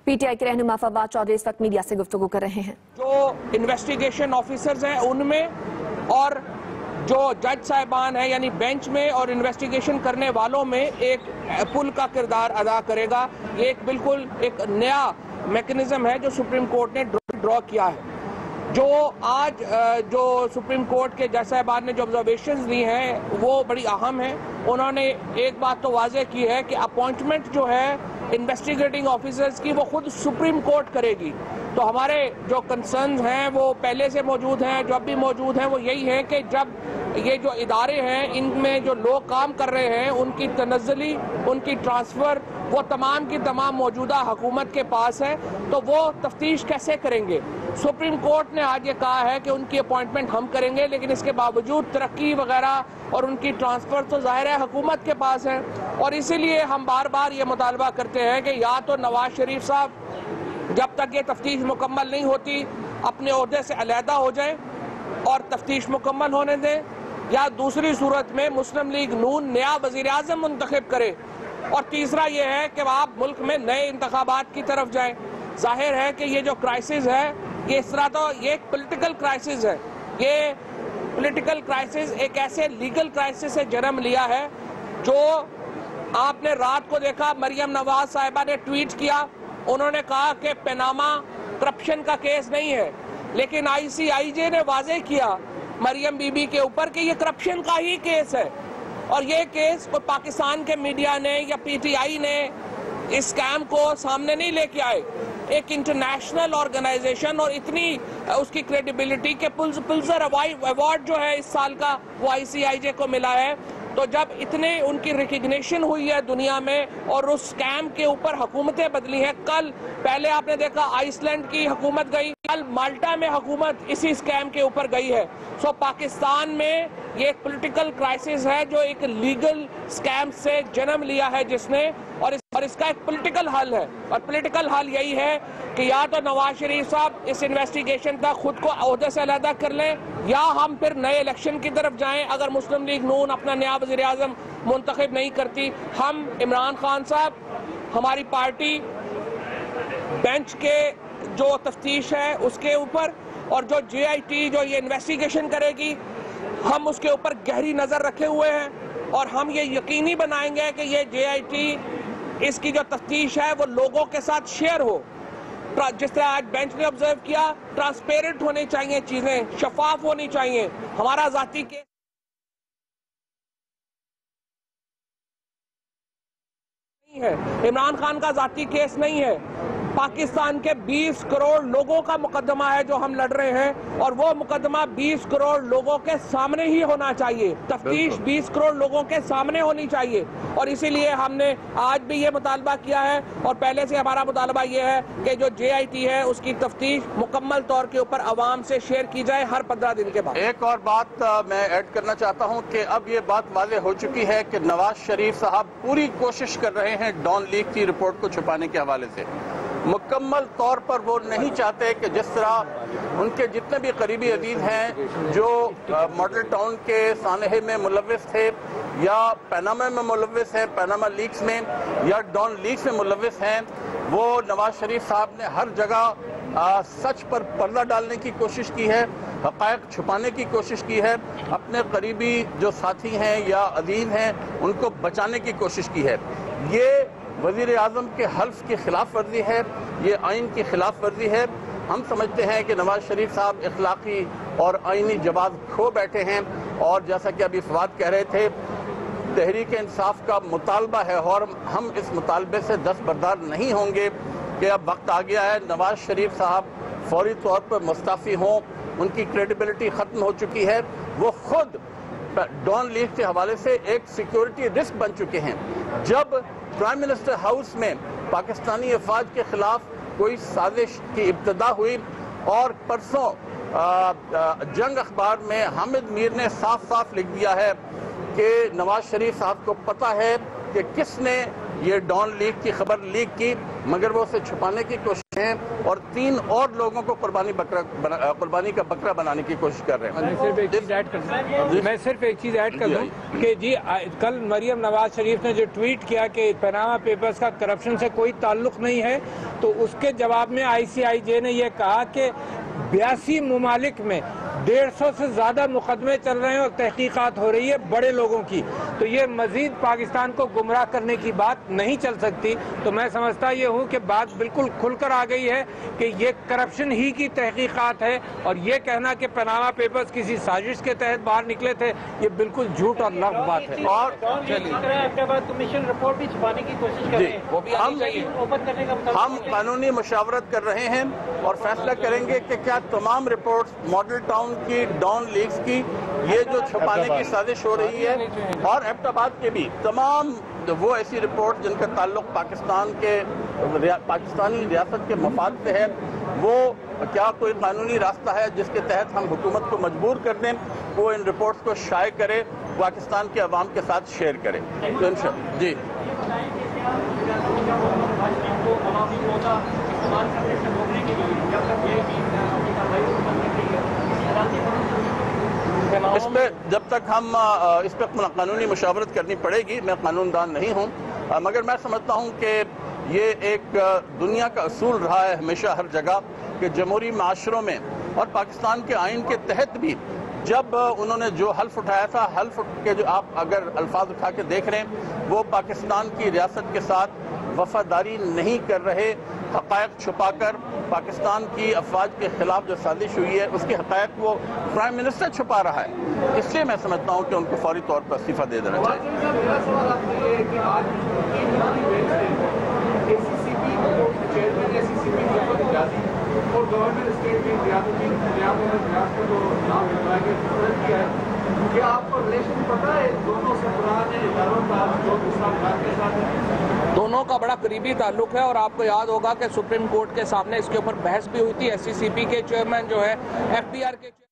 P T I के रहनुमा फवाद चौधरी इस वक्त मीडिया से गुफ्तगू कर रहे हैं। जो इन्वेस्टिगेशन ऑफिसर्स हैं उनमें और जो जज साहिबान हैं यानी बेंच में और इन्वेस्टिगेशन करने वालों में एक पुल का किरदार अदा करेगा। ये एक बिल्कुल एक नया मैकेनिज्म है जो सुप्रीम कोर्ट ने ड्रॉ किया है। जो आज जो सुप्रीम कोर्ट के जज साहिबान ने जो ऑब्जर्वेशंस दी हैं वो बड़ी अहम है। उन्होंने एक बात तो वाज़ेह की है कि अपॉइंटमेंट जो है इन्वेस्टिगेटिंग ऑफिसर्स की वो खुद सुप्रीम कोर्ट करेगी। तो हमारे जो कंसर्न्स हैं वो पहले से मौजूद हैं, जो अब भी मौजूद हैं, वो यही है कि जब ये जो इदारे हैं इनमें जो लोग काम कर रहे हैं उनकी तनज़्ज़ुली, उनकी ट्रांसफ़र वो तमाम की तमाम मौजूदा हुकूमत के पास है, तो वो तफ्तीश कैसे करेंगे। सुप्रीम कोर्ट ने आज ये कहा है कि उनकी अपॉइंटमेंट हम करेंगे, लेकिन इसके बावजूद तरक्की वगैरह और उनकी ट्रांसफ़र तो ज़ाहिर है हुकूमत के पास है। और इसीलिए हम बार बार ये मुतालबा करते हैं कि या तो नवाज शरीफ साहब जब तक ये तफ्तीश मुकम्मल नहीं होती अपने ओहदे से अलहदा हो जाए और तफ्तीश मुकम्मल होने दें, या दूसरी सूरत में मुस्लिम लीग नून नया वज़ीर आज़म मुंतखब करे। और तीसरा ये है कि आप मुल्क में नए इंतखाबात की तरफ जाएं। जाहिर है कि ये जो क्राइसिस है ये इस तरह तो ये एक पॉलिटिकल क्राइसिस है। ये पॉलिटिकल क्राइसिस एक ऐसे लीगल क्राइसिस से जन्म लिया है जो आपने रात को देखा, मरियम नवाज साहिबा ने ट्वीट किया, उन्होंने कहा कि पनामा करप्शन का केस नहीं है, लेकिन ICIJ ने वाज़ेह किया मरियम बीबी के ऊपर कि ये करप्शन का ही केस है। और ये केस कोई पाकिस्तान के मीडिया ने या PTI ने इस स्कैम को सामने नहीं लेके आए। एक इंटरनेशनल ऑर्गेनाइजेशन और इतनी उसकी क्रेडिबिलिटी के पुलित्जर अवार्ड जो है इस साल का वो ICIJ को मिला है। तो जब इतने उनकी रिकग्निशन हुई है दुनिया में और उस स्कैम के ऊपर हुकूमतें बदली हैं, कल पहले आपने देखा आइसलैंड की हुकूमत गई, कल माल्टा में हुकूमत इसी स्कैम के ऊपर गई है। सो पाकिस्तान में ये एक पॉलिटिकल क्राइसिस है जो एक लीगल स्कैम से जन्म लिया है जिसने, और इसका एक पॉलिटिकल हल है। और पॉलिटिकल हल यही है कि या तो नवाज शरीफ साहब इस इन्वेस्टिगेशन का खुद को ओहदे से अलहदा कर लें, या हम फिर नए इलेक्शन की तरफ जाएं। अगर मुस्लिम लीग नून अपना नया वज़ीर आज़म मुंतखब नहीं करती, हम इमरान खान साहब, हमारी पार्टी बेंच के जो तफ्तीश है उसके ऊपर और जो JIT जो ये इन्वेस्टिगेशन करेगी, हम उसके ऊपर गहरी नज़र रखे हुए हैं। और हम ये यकीनी बनाएंगे कि ये JIT इसकी जो तफ्तीश है वो लोगों के साथ शेयर हो। जिस तरह आज बेंच ने ऑब्जर्व किया, ट्रांसपेरेंट होनी चाहिए, चीजें शफाफ होनी चाहिए। हमारा जाती केस नहीं है, इमरान खान का जाती केस नहीं है, पाकिस्तान के 20 करोड़ लोगों का मुकदमा है जो हम लड़ रहे हैं, और वो मुकदमा 20 करोड़ लोगों के सामने ही होना चाहिए। तफ्तीश 20 करोड़ लोगों के सामने होनी चाहिए। और इसीलिए हमने आज भी ये मुतालबा किया है, और पहले से हमारा मुतालबा ये है कि जो JIT है उसकी तफ्तीश मुकम्मल तौर के ऊपर अवाम से शेयर की जाए हर 15 दिन के बाद। एक और बात मैं ऐड करना चाहता हूँ कि अब ये बात वाज़ेह हो चुकी है कि नवाज शरीफ साहब पूरी कोशिश कर रहे हैं डॉन लीग की रिपोर्ट को छुपाने के हवाले से। मुकम्मल तौर पर वो नहीं चाहते कि जिस तरह उनके जितने भी करीबी अजीज हैं जो मॉडल टाउन के सानहे में मुलव्विस थे या पनामा में मुलव्विस हैं, पनामा लीक्स में या डॉन लीक्स में मुलव्विस हैं, वो नवाज शरीफ साहब ने हर जगह सच पर पर्दा डालने की कोशिश की है, हक़ाइक़ छुपाने की कोशिश की है, अपने करीबी जो साथी हैं या अजीज हैं उनको बचाने की कोशिश की है। ये वज़ीर आज़म के हल्फ की खिलाफ वर्जी है, ये आइन की खिलाफ वर्जी है। हम समझते हैं कि नवाज शरीफ साहब इखलाकी और आइनी जवाब खो बैठे हैं, और जैसा कि अभी फवाद कह रहे थे, तहरीक इंसाफ का मुतालबा है और हम इस मुतालबे से दस्तबरदार नहीं होंगे कि अब वक्त आ गया है नवाज शरीफ साहब फौरी तौर पर मुस्तफ़ी हों। उनकी क्रेडिबिलिटी ख़त्म हो चुकी है, वो खुद डॉन लीग के हवाले से एक सिक्योरिटी रिस्क बन चुके हैं। जब प्राइम मिनिस्टर हाउस में पाकिस्तानी अफवाज के खिलाफ कोई साजिश की इब्तिदा हुई, और परसों जंग अखबार में हामिद मीर ने साफ साफ लिख दिया है कि नवाज शरीफ साहब को पता है कि किसने ये डॉन लीग की खबर लीक की, मगर वो उसे छुपाने की कोशिश है और 3 और लोगों को कुर्बानी का बकरा बनाने की कोशिश कर रहे हैं। मैं सिर्फ एक चीज़ ऐड कर दूं कि जी कल मरियम नवाज शरीफ ने जो ट्वीट किया कि पनामा पेपर्स का करप्शन से कोई ताल्लुक नहीं है, तो उसके जवाब में ICIJ ने यह कहा कि 82 ममालिक में 150 से ज़्यादा मुकदमे चल रहे हैं और तहकीकात हो रही है बड़े लोगों की, तो ये मजीद पाकिस्तान को गुमराह करने की बात नहीं चल सकती। तो मैं समझता ये हूँ कि बात बिल्कुल खुलकर आ गई है कि ये करप्शन ही की तहकीकात है, और ये कहना कि पनामा पेपर्स किसी साजिश के तहत बाहर निकले थे, ये बिल्कुल झूठ और लफ्ज़ बात है। और कमीशन रिपोर्ट भी छुपाने की कोशिश कर रहे हैं, वो भी ओपन करने का हम कानूनी मुशावरत कर रहे हैं और फैसला करेंगे कि क्या तमाम रिपोर्ट्स मॉडल टाउन की, डॉन लीग्स की, ये जो छुपाने की साजिश हो रही है, और एबटाबाद के भी तमाम वो ऐसी रिपोर्ट जिनका ताल्लुक पाकिस्तानी रियासत के मफाद से है, वो क्या कोई कानूनी रास्ता है जिसके तहत हम हुकूमत को मजबूर कर दें वो इन रिपोर्ट्स को शाये करे, पाकिस्तान के अवाम के साथ शेयर करे। तो इंशाअल्लाह जी इस पे जब तक हम इस पर कानूनी मुशावरत करनी पड़ेगी। मैं कानूनदान नहीं हूँ, मगर मैं समझता हूँ कि ये एक दुनिया का असूल रहा है हमेशा हर जगह कि जमहूरी माशरों में और पाकिस्तान के आइन के तहत भी जब उन्होंने जो हल्फ उठाया था, हल्फ के जो आप अगर अल्फाज उठा के देख रहे हैं, वो पाकिस्तान की रियासत के साथ वफादारी नहीं कर रहे, हक़ायक़ छुपाकर पाकिस्तान की अफवाज के खिलाफ जो साजिश हुई है उसके हक़ायक़ वो प्राइम मिनिस्टर छुपा रहा है। इसलिए मैं समझता हूँ कि उनको फौरी तौर पर इस्तीफ़ा दे देना चाहिए। और गवर्नमेंट स्टेट में क्या आपको रिलेशन पता है दोनों सरकार ने इदारों का जो के साथ? दोनों का बड़ा करीबी ताल्लुक है, और आपको याद होगा कि सुप्रीम कोर्ट के सामने इसके ऊपर बहस भी हुई थी। SCCP के चेयरमैन जो है FBR के